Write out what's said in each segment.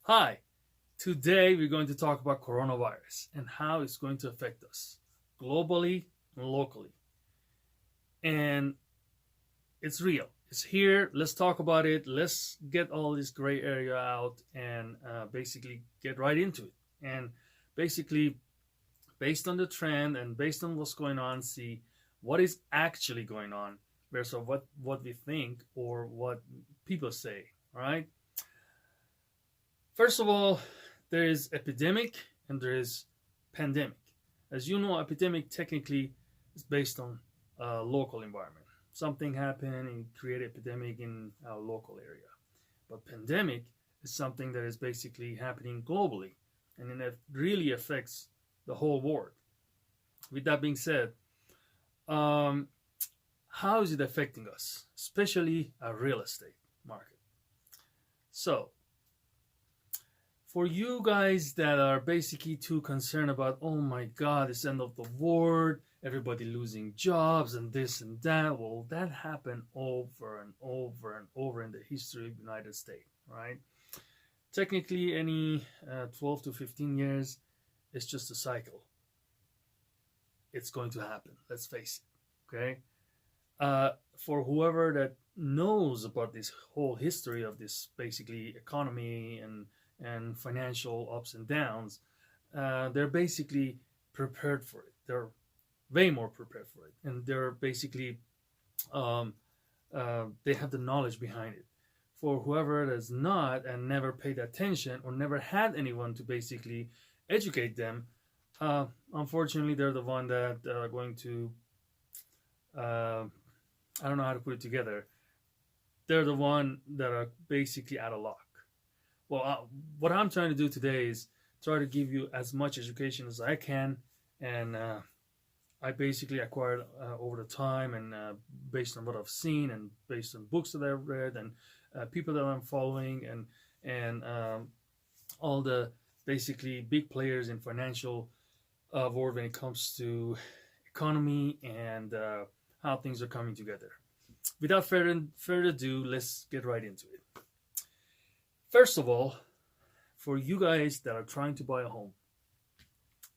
Hi, today we're going to talk about coronavirus and how it's going to affect us globally and locally. And it's real, it's here. Let's talk about it. Let's get all this gray area out and basically get right into it. And basically, based on the trend and based on what's going on, see what is actually going on versus what we think or what people say. All right. First of all, there is epidemic and there is pandemic. As you know, epidemic technically is based on a local environment. Something happened and created epidemic in our local area. But pandemic is something that is basically happening globally, and it really affects the whole world. With that being said, um, how is it affecting us, especially our real estate market? So for you guys that are basically too concerned about, oh my god, it's end of the world, everybody losing jobs and this and that, well, that happened over and over and over in the history of the United States, right? Technically, any 12 to 15 years, it's just a cycle. It's going to happen, let's face it, okay? For whoever that knows about this whole history of this basically economy and financial ups and downs, they're basically prepared for it. They're way more prepared for it, and they're basically um, they have the knowledge behind it. For whoever does not and never paid attention or never had anyone to basically educate them, unfortunately, they're the one that are going to I don't know how to put it together. They're the one that are basically out of luck. Well, what I'm trying to do today is try to give you as much education as I can, and I basically acquired over the time and based on what I've seen and based on books that I've read and people that I'm following and all the basically big players in financial world when it comes to economy and how things are coming together. Without further ado, let's get right into it. First of all, for you guys that are trying to buy a home,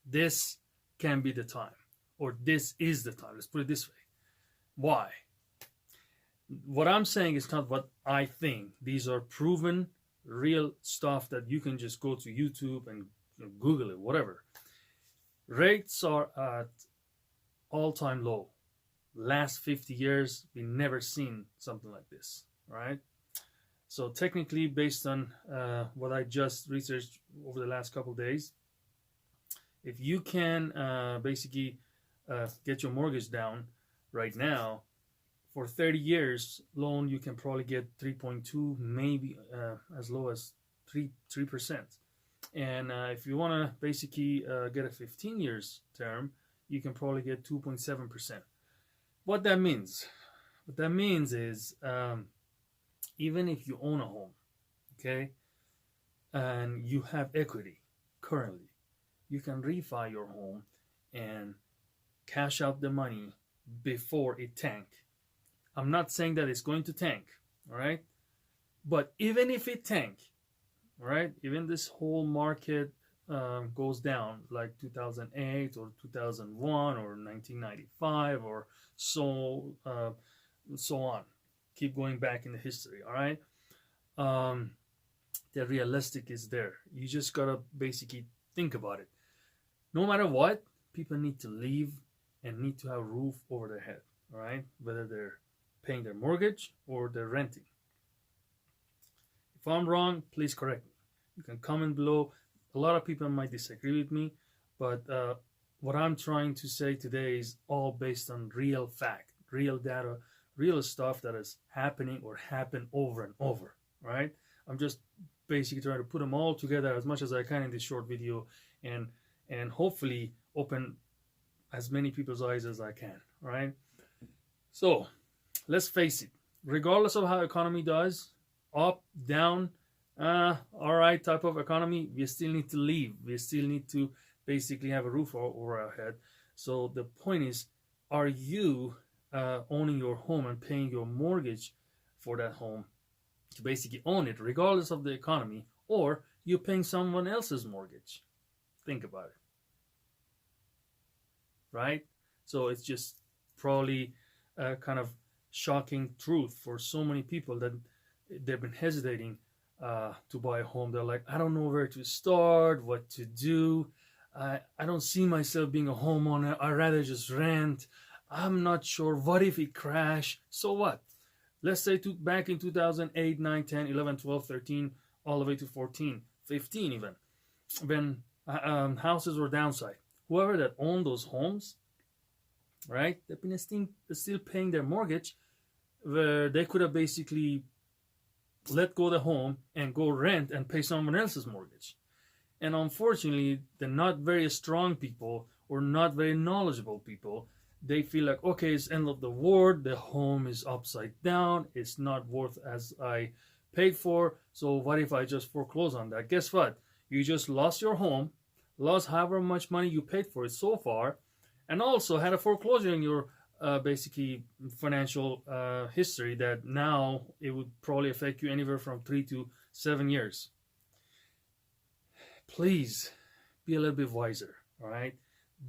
this can be the time, or this is the time. Let's put it this way. Why? What I'm saying is not what I think. These are proven, real stuff that you can just go to YouTube and Google it, whatever. Rates are at all-time low. Last 50 years, we never seen something like this, right? So technically, based on what I just researched over the last couple of days, if you can basically get your mortgage down right now for 30 years loan, you can probably get 3.2, maybe as low as 3%. And if you want to basically get a 15 years term, you can probably get 2.7%. What that means? What that means is even if you own a home, okay, and you have equity currently, you can refi your home and cash out the money before it tank. I'm not saying that it's going to tank, all right? But even if it tank, all right, even this whole market goes down like 2008 or 2001 or 1995 or so on, keep going back in the history, all right? The realistic is there. You just gotta basically think about it. No matter what, people need to live and need to have a roof over their head, all right? Whether they're paying their mortgage or they're renting. If I'm wrong, please correct me. You can comment below. A lot of people might disagree with me, but what I'm trying to say today is all based on real fact, real data, real stuff that is happening or happened over and over, right? I'm just basically trying to put them all together as much as I can in this short video and hopefully open as many people's eyes as I can, right? So let's face it, regardless of how economy does, up, down, all right type of economy, we still need to live. We still need to basically have a roof over our head. So the point is, are you owning your home and paying your mortgage for that home to basically own it regardless of the economy, or you're paying someone else's mortgage. Think about it. Right? So it's just probably a kind of shocking truth for so many people that they've been hesitating to buy a home. They're like, I don't know where to start, what to do. I don't see myself being a homeowner. I'd rather just rent. I'm not sure. What if it crashed? So what? Let's say back in 2008, 9, 10, 11, 12, 13, all the way to 14, 15 even, when houses were downside. Whoever that owned those homes, right, they've been still paying their mortgage, where they could have basically let go of the home and go rent and pay someone else's mortgage. And unfortunately, the not very strong people or not very knowledgeable people, they feel like, okay, it's end of the world, the home is upside down, it's not worth as I paid for, so what if I just foreclose on that? Guess what? You just lost your home, lost however much money you paid for it so far, and also had a foreclosure in your basically financial history that now it would probably affect you anywhere from 3 to 7 years. Please be a little bit wiser, all right?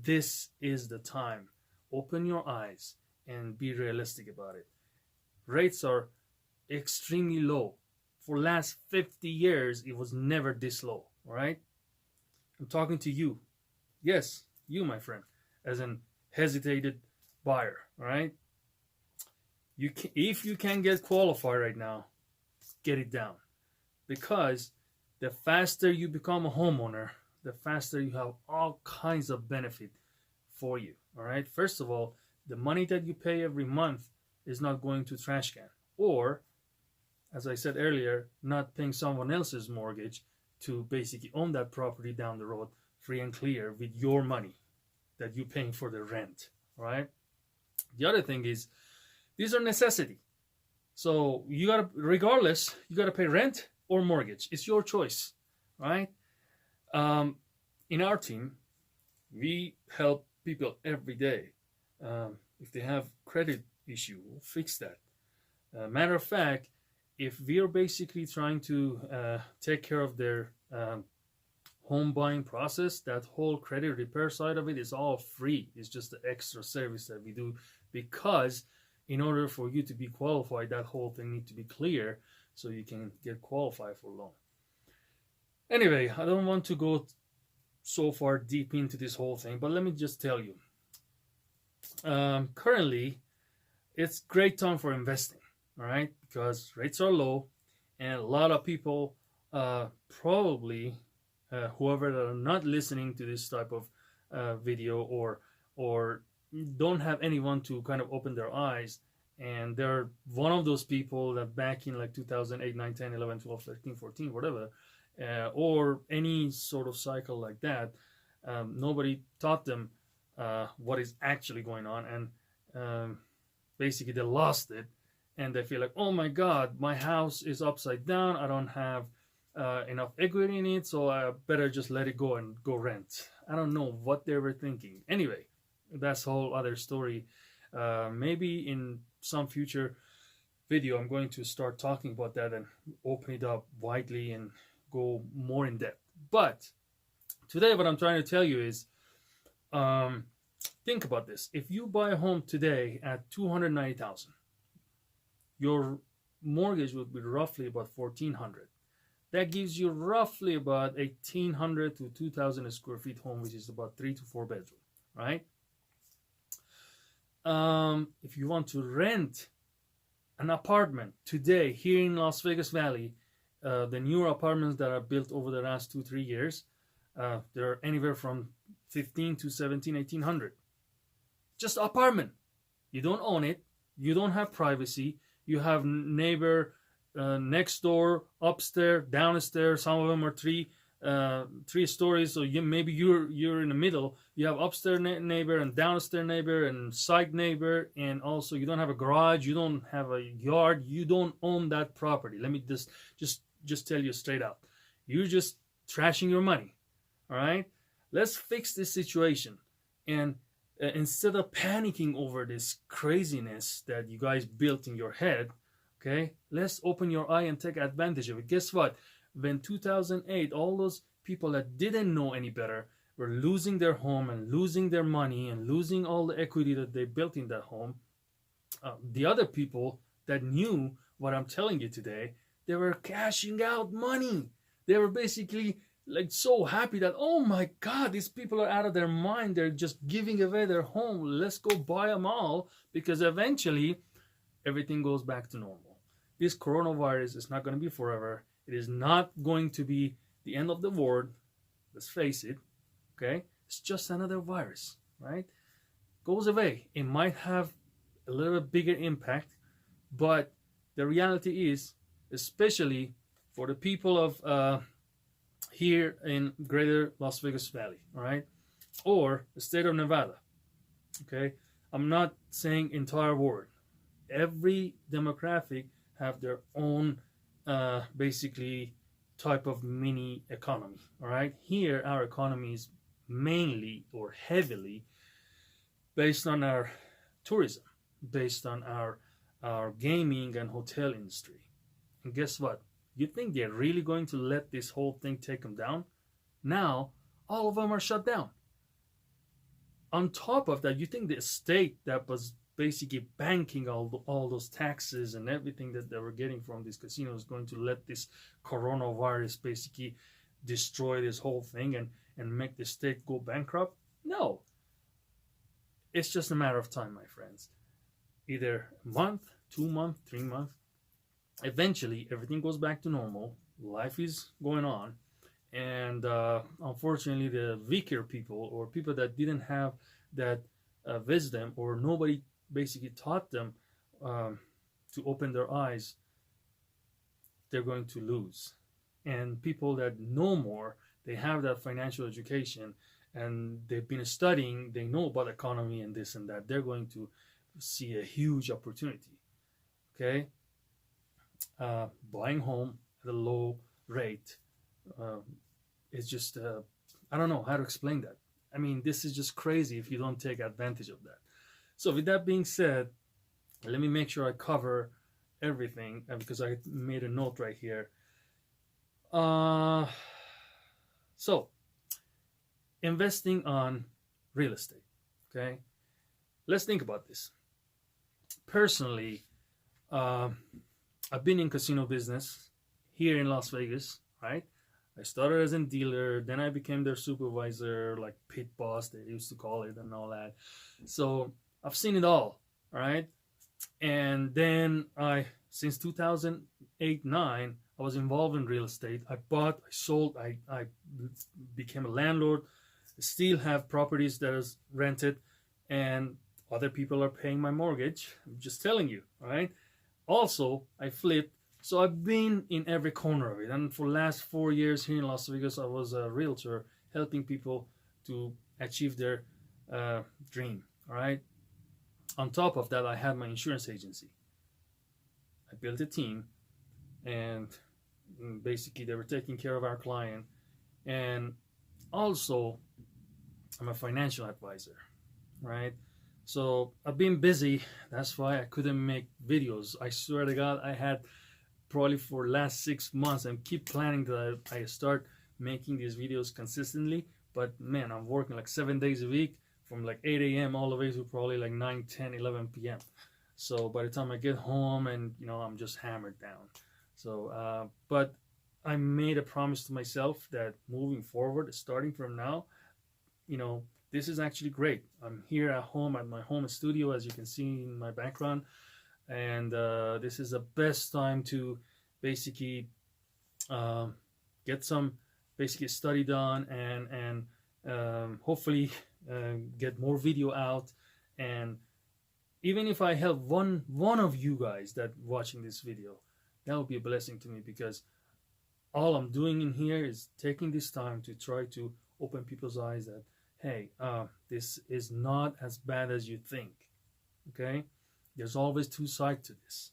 This is the time. Open your eyes and be realistic about it. Rates are extremely low. For the last 50 years, it was never this low, all right? I'm talking to you. Yes, you, my friend, as an hesitated buyer, all right? If you can get qualified right now, get it down. Because the faster you become a homeowner, the faster you have all kinds of benefit for you, all right? First of all, the money that you pay every month is not going to trash can. Or, as I said earlier, not paying someone else's mortgage to basically own that property down the road free and clear with your money that you're paying for the rent, all right? The other thing is, these are necessity. So you gotta, regardless, you gotta pay rent or mortgage. It's your choice, right? In our team, we help people every day. If they have credit issue, we'll fix that. Matter of fact, if we are basically trying to take care of their home buying process, that whole credit repair side of it is all free. It's just the extra service that we do, because in order for you to be qualified, that whole thing needs to be clear so you can get qualified for a loan. Anyway, I don't want to go so far deep into this whole thing, but let me just tell you. Currently, it's great time for investing, all right? Because rates are low, and a lot of people probably, whoever that are not listening to this type of video or don't have anyone to kind of open their eyes, and they're one of those people that back in like 2008, 9, 10, 11, 12, 13, 14, whatever, or any sort of cycle like that, nobody taught them what is actually going on, and basically they lost it, and they feel like, oh my God, my house is upside down, I don't have enough equity in it, so I better just let it go and go rent. I don't know what they were thinking. Anyway, that's a whole other story. Maybe in some future video I'm going to start talking about that and open it up widely and go more in depth. But today what I'm trying to tell you is, think about this. If you buy a home today at $290,000, your mortgage would be roughly about $1,400. That gives you roughly about 1,800 to 2,000 square feet home, which is about 3 to 4 bedroom, right? If you want to rent an apartment today here in Las Vegas Valley, the newer apartments that are built over the last 2-3 years, they're anywhere from 15 to 17, 1,800. Just apartment. You don't own it. You don't have privacy. You have neighbor next door, upstairs, downstairs. Some of them are three stories, so maybe you're in the middle. You have upstairs neighbor and downstairs neighbor and side neighbor, and also you don't have a garage, you don't have a yard, you don't own that property. Let me just tell you straight out, you're just trashing your money. All right, let's fix this situation, and instead of panicking over this craziness that you guys built in your head, okay, let's open your eye and take advantage of it. Guess what? when 2008, all those people that didn't know any better were losing their home and losing their money and losing all the equity that they built in that home. The other people that knew what I'm telling you today, they were cashing out money. They were basically like so happy that, oh my God, these people are out of their mind. They're just giving away their home. Let's go buy them all, because eventually everything goes back to normal. This coronavirus is not going to be forever. It is not going to be the end of the world. Let's face it. Okay? It's just another virus, right? Goes away. It might have a little bit bigger impact, but the reality is, especially for the people of here in greater Las Vegas Valley, all right, or the state of Nevada, okay, I'm not saying entire world. Every demographic have their own basically type of mini economy, all right. Here our economy is mainly or heavily based on our tourism, based on our gaming and hotel industry. And guess what? You think they're really going to let this whole thing take them down? Now, all of them are shut down. On top of that, you think the state that was basically banking all those taxes and everything that they were getting from these casinos is going to let this coronavirus basically destroy this whole thing and make the state go bankrupt? No. It's just a matter of time, my friends. Either a month, 2 months, 3 months. Eventually, everything goes back to normal. Life is going on. And unfortunately, the weaker people or people that didn't have that wisdom, or nobody basically taught them to open their eyes, they're going to lose. And people that know more, they have that financial education and they've been studying, they know about economy and this and that, they're going to see a huge opportunity. Okay? Buying home at a low rate is just, I don't know how to explain that. I mean, this is just crazy if you don't take advantage of that. So with that being said, let me make sure I cover everything because I made a note right here. So, investing on real estate, okay? Let's think about this. Personally, I've been in casino business here in Las Vegas, right? I started as a dealer, then I became their supervisor, like pit boss, they used to call it, and all that. So I've seen it all right? And then since 2008-9, I was involved in real estate. I bought, I sold, I became a landlord. I still have properties that is rented, and other people are paying my mortgage. I'm just telling you, all right? Also, I flipped. So I've been in every corner of it. And for the last 4 years here in Las Vegas, I was a realtor helping people to achieve their dream, all right? On top of that, I had my insurance agency. I built a team, and basically they were taking care of our client. And also, I'm a financial advisor, right? So I've been busy. That's why I couldn't make videos. I swear to God, I had probably for the last 6 months, and keep planning that I start making these videos consistently. But man, I'm working like 7 days a week from like 8 a.m. all the way to probably like 9, 10, 11 p.m. So by the time I get home, and I'm just hammered down. So, but I made a promise to myself that moving forward, starting from now, this is actually great. I'm here at home at my home studio, as you can see in my background. And this is the best time to basically get some study done, and hopefully get more video out. And even if I help one of you guys that watching this video, that would be a blessing to me, because all I'm doing in here is taking this time to try to open people's eyes that, hey, this is not as bad as you think. Okay? There's always two sides to this.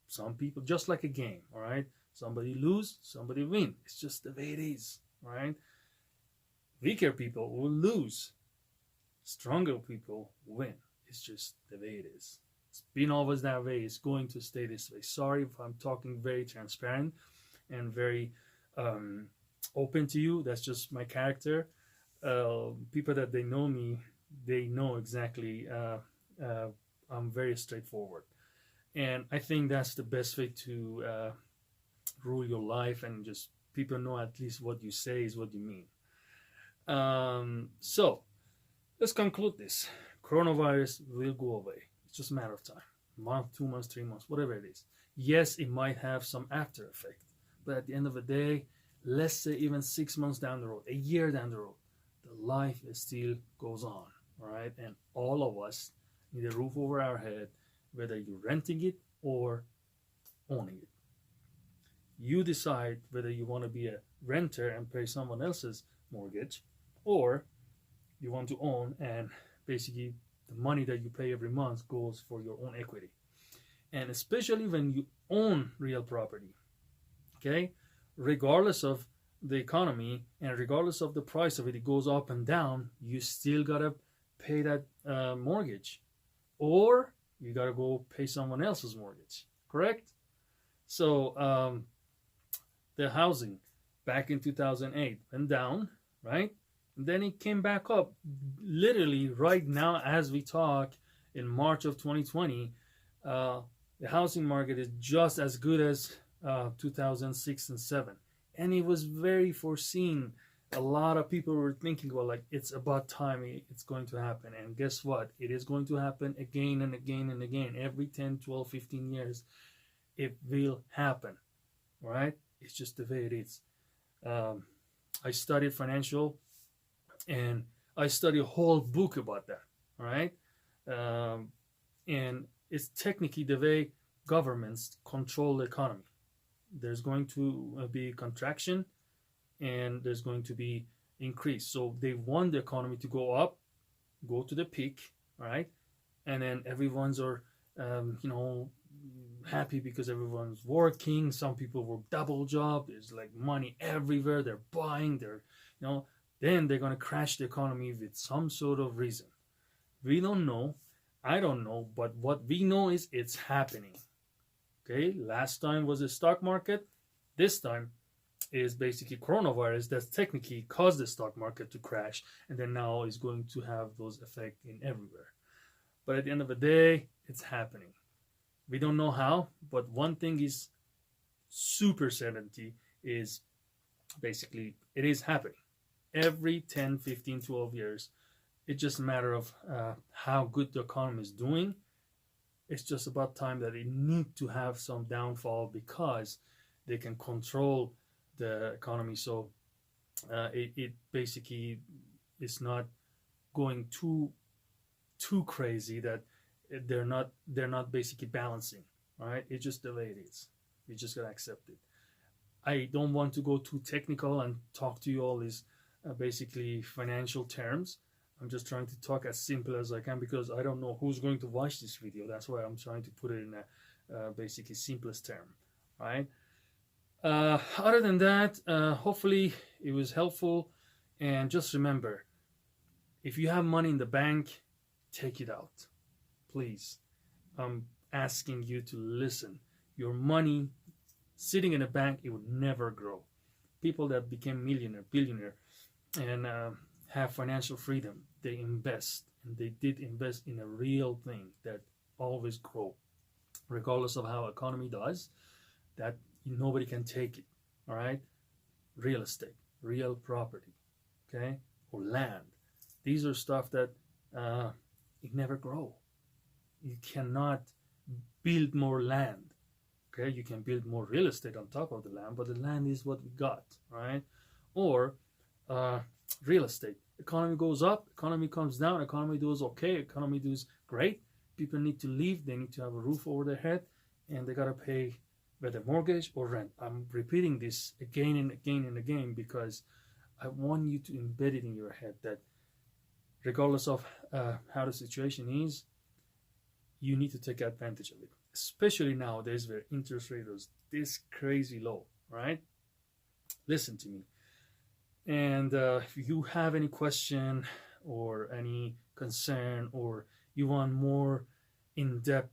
Some people, just like a game, all right? Somebody lose, somebody win. It's just the way it is, all right? Weaker people will lose. Stronger people win. It's just the way it is. It's been always that way. It's going to stay this way. Sorry if I'm talking very transparent and very um, open to you. That's just my character. People that they know me, they know exactly. I'm very straightforward, and I think that's the best way to rule your life, and just people know at least what you say is what you mean. So let's conclude this. Coronavirus will go away. It's just a matter of time. A month, 2 months, 3 months, whatever it is. Yes, it might have some after effect, but at the end of the day, let's say even 6 months down the road, a year down the road, the life still goes on, all right? And all of us need a roof over our head, whether you're renting it or owning it. You decide whether you want to be a renter and pay someone else's mortgage, or you want to own, and basically the money that you pay every month goes for your own equity. And especially when you own real property, okay, regardless of the economy and regardless of the price of it, it goes up and down, you still gotta pay that mortgage, or you gotta go pay someone else's mortgage, correct? So the housing back in 2008 went down, right? And then it came back up literally right now as we talk in March of 2020. The housing market is just as good as 2006 and 7, and it was very foreseen. A lot of people were thinking, well, like, it's about time it's going to happen. And guess what? It is going to happen again and again and again. Every 10, 12, 15 years, it will happen, right? It's just the way it is. I studied financial, and I studied a whole book about that, all right? And it's technically the way governments control the economy. There's going to be contraction, and there's going to be increase. So they want the economy to go up, go to the peak, right? And then everyone's are, happy because everyone's working. Some people work double job. There's like money everywhere. They're buying. Then they're gonna crash the economy with some sort of reason. We don't know. I don't know. But what we know is it's happening. Okay. Last time was the stock market. This time is basically coronavirus that's technically caused the stock market to crash, and then now is going to have those effects in everywhere. But at the end of the day, it's happening. We don't know how, but one thing is super certainty is basically it is happening. Every 10, 15, 12 years, it's just a matter of how good the economy is doing. It's just about time that it need to have some downfall because they can control the economy. So it basically is not going too crazy that they're not basically balancing. All right, it's just the way it is. We just gotta accept it. I don't want to go too technical and talk to you all these basically financial terms. I'm just trying to talk as simple as I can because I don't know who's going to watch this video. That's why I'm trying to put it in a basically simplest term, right? Other than that, hopefully it was helpful. And just remember, if you have money in the bank, take it out. Please. I'm asking you to listen. Your money sitting in a bank, it would never grow. People that became millionaire, billionaire, and have financial freedom, they invest. And they did invest in a real thing that always grow. Regardless of how economy does, that nobody can take it. All right? Real estate, real property, okay? Or land. These are stuff that it never grow. You cannot build more land. Okay, you can build more real estate on top of the land, but the land is what we got, right? Or real estate. Economy goes up, economy comes down, economy does okay, economy does great. People need to live, they need to have a roof over their head, and they gotta pay whether mortgage or rent. I'm repeating this again and again and again because I want you to embed it in your head that regardless of how the situation is, you need to take advantage of it. Especially nowadays where interest rate is this crazy low, right? Listen to me. And if you have any question or any concern or you want more in-depth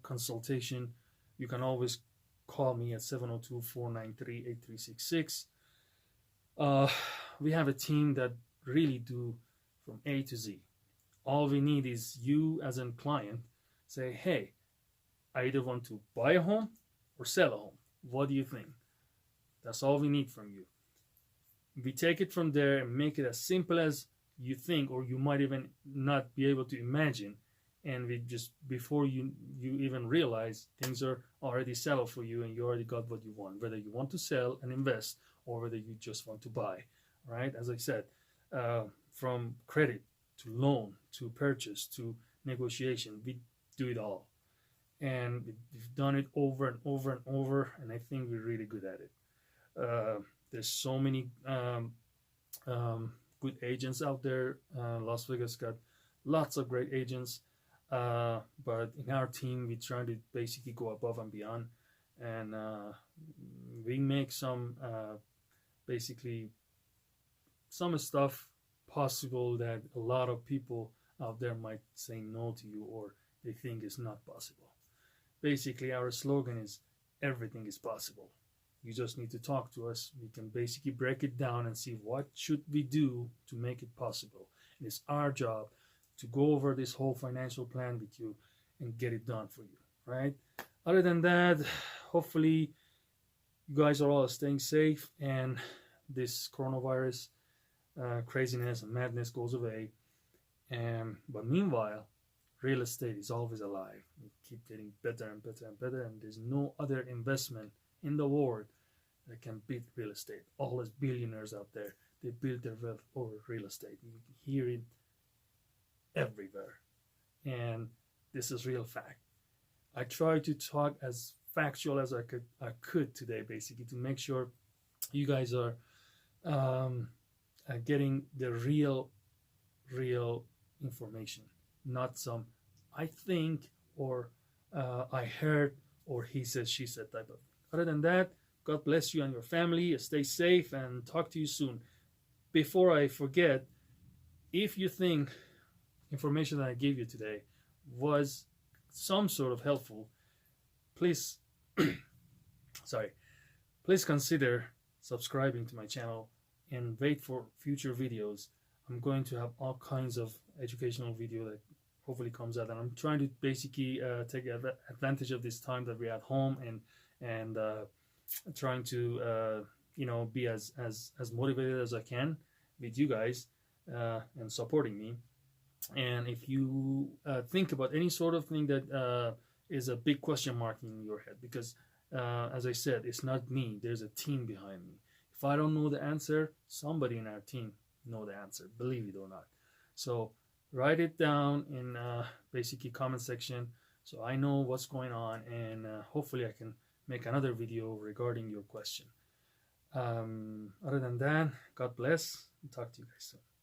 consultation, you can always call me at 702-493-8366. Uh, we have a team that really do from A to Z. All we need is you as a client say, hey, I either want to buy a home or sell a home. What do you think? That's all we need from you. We take it from there and make it as simple as you think, or you might even not be able to imagine. And we just, before you even realize, things are already settled for you and you already got what you want, whether you want to sell and invest or whether you just want to buy. Right? As I said, from credit to loan to purchase to negotiation, we do it all. And we've done it over and over and over, and I think we're really good at it. There's so many good agents out there. Las Vegas got lots of great agents, but in our team, we try to basically go above and beyond, and we make some basically some stuff possible that a lot of people out there might say no to you or they think is not possible. Basically, our slogan is everything is possible. You just need to talk to us. We can basically break it down and see what should we do to make it possible. And it's our job to go over this whole financial plan with you and get it done for you, right? Other than that, hopefully you guys are all staying safe and this coronavirus craziness and madness goes away. But meanwhile, real estate is always alive. We keep getting better and better and better, and there's no other investment in the world that can beat real estate. All those billionaires out there, they build their wealth over real estate. You hear it everywhere, and this is real fact. I try to talk as factual as I could today, basically, to make sure you guys are getting the real information, not some I think or I heard or he said, she said type of thing. Other than that, God bless you and your family. Stay safe and talk to you soon. Before I forget, if you think information that I gave you today was some sort of helpful, please please consider subscribing to my channel and wait for future videos. I'm going to have all kinds of educational video that hopefully comes out, and I'm trying to basically take advantage of this time that we're at home and trying to be as motivated as I can with you guys and supporting me. And if you think about any sort of thing that is a big question mark in your head, because as I said, it's not me, there's a team behind me. If I don't know the answer, somebody in our team know the answer, believe it or not. So write it down in basically comment section so I know what's going on, and hopefully I can make another video regarding your question. Other than that, God bless. Talk to you guys soon.